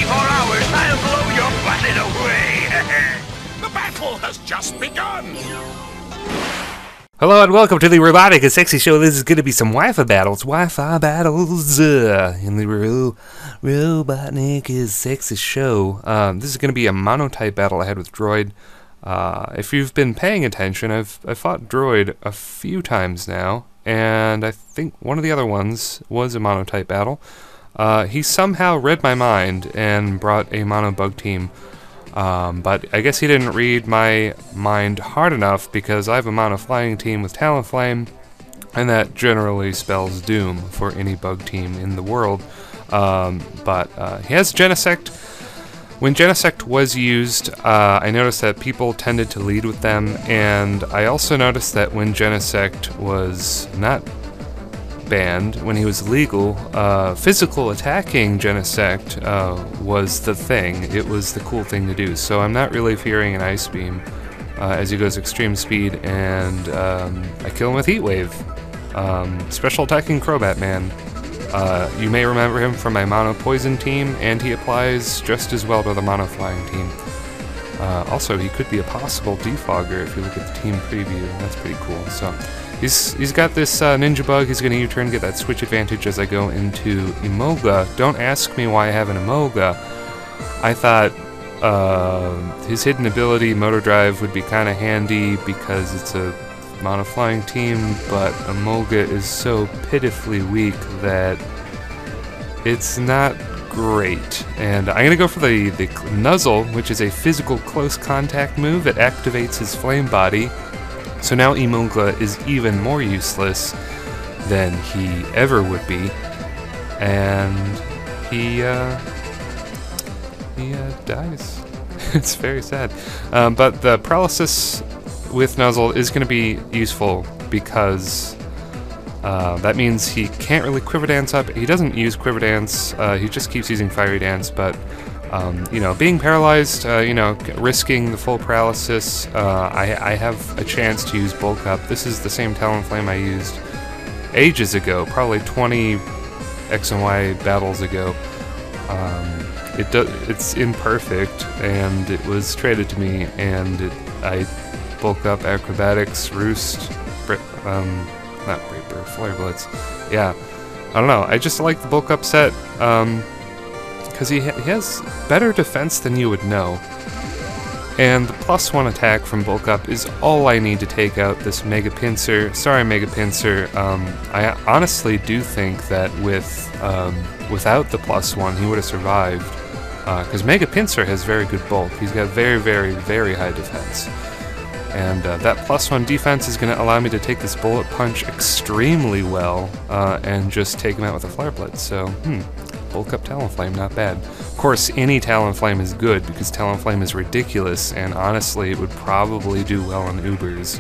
24 hours, I'll blow your planet away! The battle has just begun! Hello and welcome to the RobotnikIsSexy show. This is going to be some Wi-Fi battles. In the RobotnikIsSexy show. This is going to be a Monotype battle I had with Droid. If you've been paying attention, I've fought Droid a few times now, and I think one of the other ones was a Monotype battle. He somehow read my mind and brought a Mono Bug team. But I guess he didn't read my mind hard enough because I have a Mono Flying team with Talonflame, and that generally spells doom for any bug team in the world. But he has Genesect. When Genesect was used, I noticed that people tended to lead with them, and I also noticed that when Genesect was not banned, when he was legal, physical attacking Genesect was the thing. It was the cool thing to do. So I'm not really fearing an Ice Beam as he goes extreme speed, and I kill him with Heat Wave. Special attacking Crobat Man. You may remember him from my Mono Poison team, and he applies just as well to the Mono Flying team. Also, he could be a possible defogger if you look at the team preview. That's pretty cool. So he's got this Ninja Bug. He's going to U-turn, get that switch advantage as I go into Emoga. Don't ask me why I have an Emoga. I thought his hidden ability, Motor Drive, would be kind of handy because it's a Mono Flying team, but Emoga is so pitifully weak that it's not great. And I'm going to go for the Nuzzle, which is a physical close contact move that activates his Flame Body. So now Emoga is even more useless than he ever would be, and he dies. It's very sad. But the Paralysis with Nuzzle is going to be useful because that means he can't really Quiver Dance up. He doesn't use Quiver Dance. He just keeps using Fiery Dance, but you know, being paralyzed, you know, risking the full paralysis, I have a chance to use Bulk Up. This is the same Talonflame I used ages ago, probably 20 X and Y battles ago. It's imperfect, and it was traded to me, and I Bulk Up Acrobatics, Roost, not Braper, Flare Blitz. Yeah, I don't know, I just like the Bulk Up set, because he has better defense than you would know. And the +1 attack from Bulk Up is all I need to take out this Mega Pinsir. Sorry, Mega Pinsir. I honestly do think that without the +1, he would have survived. Because Mega Pinsir has very good bulk. He's got very, very, very high defense. And that +1 defense is going to allow me to take this Bullet Punch extremely well and just take him out with a Flare Blitz. So, Bulk Up Talonflame, not bad. Of course, any Talonflame is good because Talonflame is ridiculous, and honestly, it would probably do well on Ubers.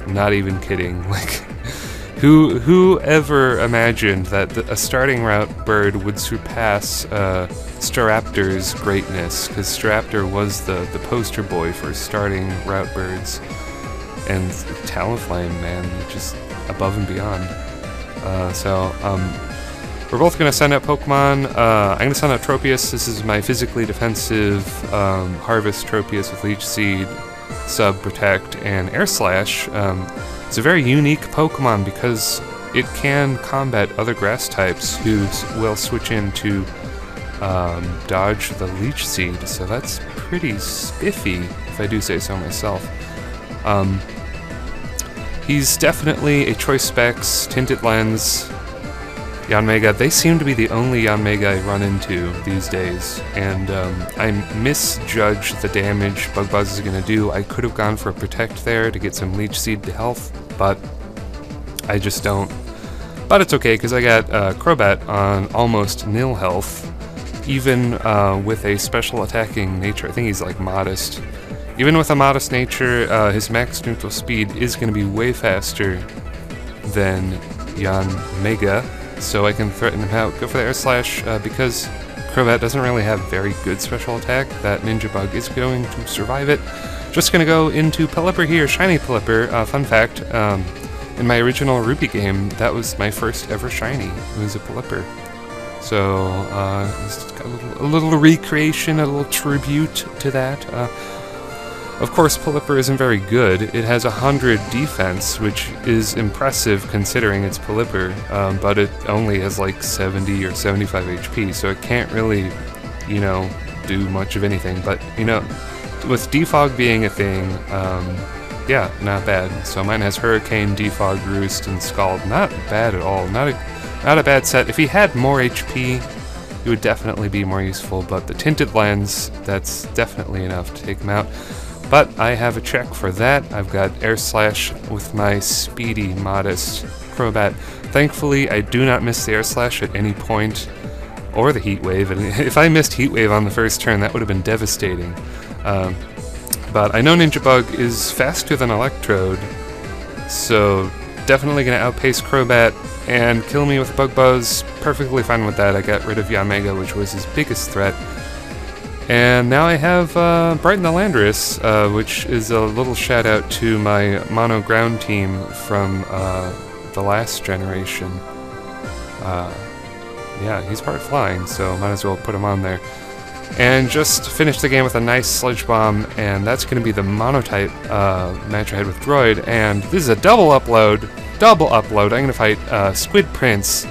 I'm not even kidding. Like, who ever imagined that a starting route bird would surpass Staraptor's greatness? Because Staraptor was the poster boy for starting route birds, and Talonflame, man, just above and beyond. We're both going to send out Pokemon. I'm going to send out Tropius. This is my physically defensive Harvest Tropius with Leech Seed, Sub, Protect, and Air Slash. It's a very unique Pokemon because it can combat other grass types who will switch in to dodge the Leech Seed, so that's pretty spiffy, if I do say so myself. He's definitely a Choice Specs, Tinted Lens, Yanmega. They seem to be the only Yanmega I run into these days, and I misjudge the damage Bug Buzz is going to do. I could have gone for a Protect there to get some Leech Seed to health, but I just don't. But it's okay, because I got Crobat on almost nil health, even with a special attacking nature. I think he's like modest. Even with a modest nature, his max neutral speed is going to be way faster than Yanmega, so I can threaten him out. Go for the Air Slash, because Crobat doesn't really have very good special attack. That Ninja Bug is going to survive it. Just gonna go into Pelipper here, Shiny Pelipper. Fun fact, in my original Ruby game, that was my first ever Shiny. It was a Pelipper. So it's got a little recreation, a little tribute to that. Of course, Polyper isn't very good. It has 100 defense, which is impressive considering it's Polyper, but it only has like 70 or 75 HP, so it can't really, you know, do much of anything. But, you know, with Defog being a thing, yeah, not bad. So mine has Hurricane, Defog, Roost, and Scald. Not bad at all. Not a bad set. If he had more HP, he would definitely be more useful, but the Tinted Lens, that's definitely enough to take him out. But I have a check for that. I've got Air Slash with my speedy, modest Crobat. Thankfully, I do not miss the Air Slash at any point, or the Heat Wave. And if I missed Heat Wave on the first turn, that would have been devastating. But I know Ninja Bug is faster than Electrode, so definitely going to outpace Crobat and kill me with Bug Buzz. Perfectly fine with that. I got rid of Yanmega, which was his biggest threat. And now I have Brighten the Landorus, which is a little shout out to my mono ground team from the last generation. Yeah, he's part flying, so might as well put him on there. And just finished the game with a nice Sludge Bomb, and that's going to be the Monotype match I had with Droid. And this is a double upload. I'm going to fight Squid Prince.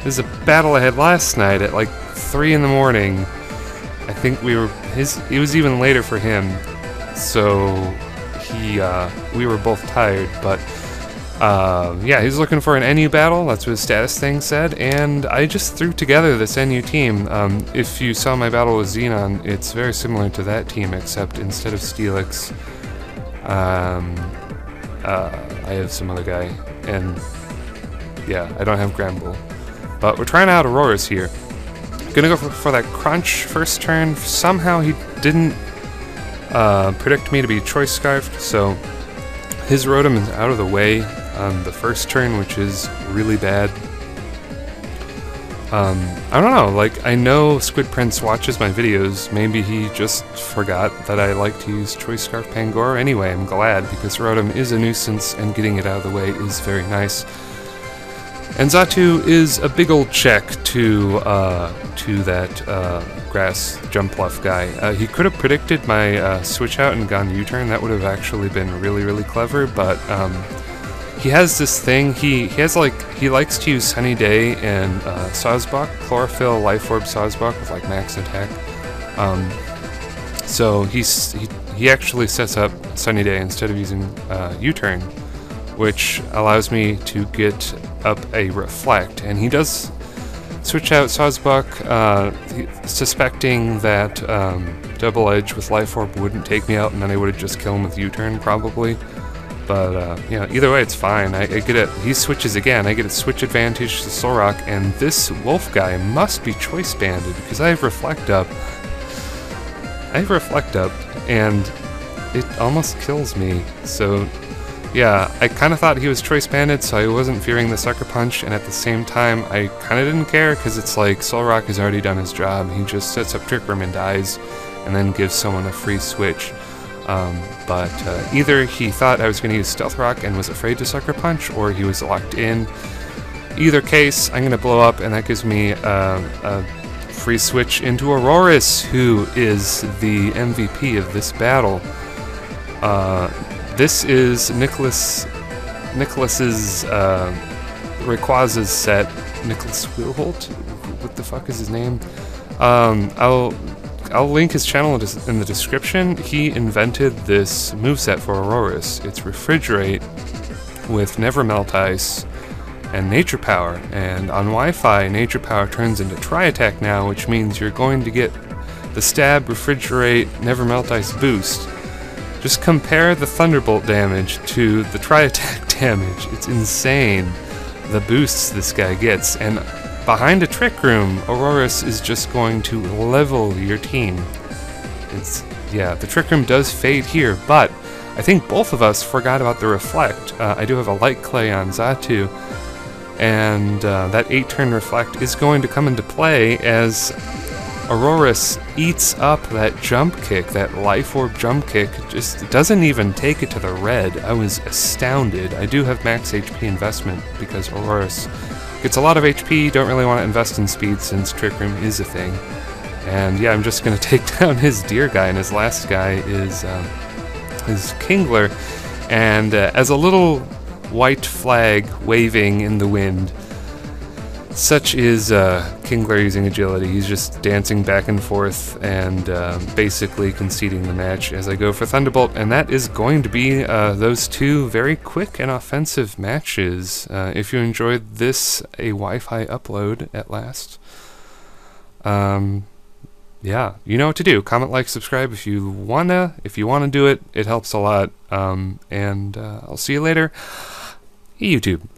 This is a battle I had last night at like 3 in the morning. I think it was even later for him, so we were both tired, but yeah, he's looking for an NU battle, that's what his status thing said, and I just threw together this NU team. If you saw my battle with Xenon, it's very similar to that team, except instead of Steelix, I have some other guy, and yeah, I don't have Gramble. But we're trying out Auroras here. Gonna go for that Crunch first turn. Somehow he didn't predict me to be Choice Scarfed, so his Rotom is out of the way on the first turn, which is really bad. I don't know, like, I know Squid Prince watches my videos. Maybe he just forgot that I like to use Choice Scarf Pangoro. Anyway, I'm glad, because Rotom is a nuisance, and getting it out of the way is very nice. And Xatu is a big old check to that Grass Jumpluff guy. He could have predicted my switch out and gone U-turn. That would have actually been really, really clever, but he has this thing. He likes to use Sunny Day and Sawsbuck, Chlorophyll, Life Orb Sawsbuck with like max attack. So he actually sets up Sunny Day instead of using U-turn, which allows me to get up a Reflect, and he does switch out Sawsbuck, suspecting that Double Edge with Life Orb wouldn't take me out, and then I would have just killed him with U-turn probably. But you know, either way, it's fine. I get it. He switches again. I get a switch advantage to Solrock, and this Wolf guy must be Choice Banded because I have Reflect up. And it almost kills me. So yeah, I kind of thought he was Choice Banded, so I wasn't fearing the Sucker Punch, and at the same time, I kind of didn't care, because it's like, Solrock has already done his job. He just sets up Trick Room and dies, and then gives someone a free switch. But either he thought I was going to use Stealth Rock and was afraid to Sucker Punch, or he was locked in. Either case, I'm going to blow up, and that gives me a free switch into Auroras, who is the MVP of this battle. This is Nicholas's Rayquaza's set. Nicholas Wilholt? What the fuck is his name? I'll link his channel in the description. He invented this moveset for Auroras. It's Refrigerate with Never Melt Ice and Nature Power. And on Wi-Fi, Nature Power turns into Tri-Attack now, which means you're going to get the Stab, Refrigerate, Never Melt Ice boost. Just compare the Thunderbolt damage to the Tri-Attack damage. It's insane, the boosts this guy gets. And behind a Trick Room, Auroras is just going to level your team. Yeah, the Trick Room does fade here, but I think both of us forgot about the Reflect. I do have a Light Clay on Xatu, and that 8-turn Reflect is going to come into play as Auroras eats up that Jump Kick, that Life Orb Jump Kick, just doesn't even take it to the red. I was astounded. I do have max HP investment because Auroras Gets a lot of HP, don't really want to invest in speed since Trick Room is a thing. And yeah, I'm just going to take down his deer guy, and his last guy is Kingler. And as a little white flag waving in the wind, such is Kingler using agility. He's just dancing back and forth and basically conceding the match as I go for Thunderbolt, and that is going to be those two very quick and offensive matches. If you enjoyed this, a Wi-Fi upload at last. Yeah, you know what to do. Comment, like, subscribe if you wanna do it. It helps a lot. And I'll see you later. YouTube.